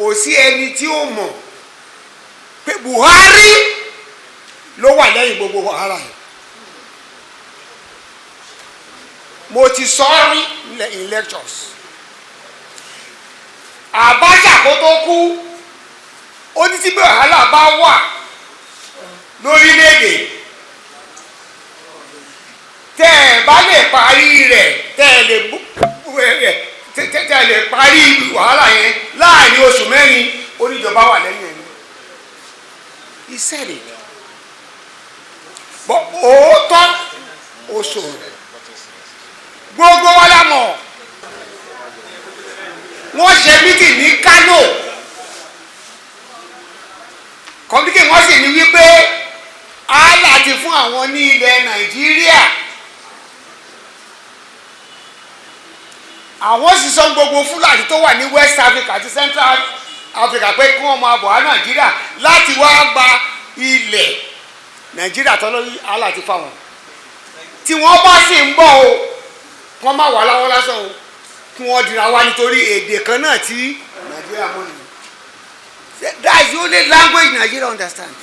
kò sí ẹni tí ó mọ̀ pé Buhari ló wà lẹ́yìn gbogbo wàhálà yìí. mo ti sọ ọ́ rí in lectures. Abacha kó tó kú ó ní tí wàhálà bá wà lórílẹ̀‐èdè tẹ́ ẹ bá lè parí rẹ̀ tẹ́ ẹ lè parí wàhálà yẹn láàrin oṣù mẹ́rin oníjọba wà lẹ́yìn ẹni. He said it. But òótọ́ oṣù gbogbo wa la mọ̀. Wọ́n ṣe mítìn ní Kano kọ́míkì wọ́n sì ní wípé Allah ti fún àwọn ní ilẹ̀ Nàìjíríà. Àwọn sì sọ gbogbo Fúlàní tó wà ní West Africa àti Central Africa pé kí wọ́n máa bọ̀ wá Nàìjíríà láti wá gba ilẹ̀ Nàìjíríà tọ́lọ́ Allah ti fáwọn. Tí wọ́n bá sì ń bọ̀ o wọ́n má wà láwọ́ lásán o kí wọ́n dira wá nítorí èdè kan náà tí Nàìjíríà mọ̀ nìyẹn. That's the only language Nigeria understand.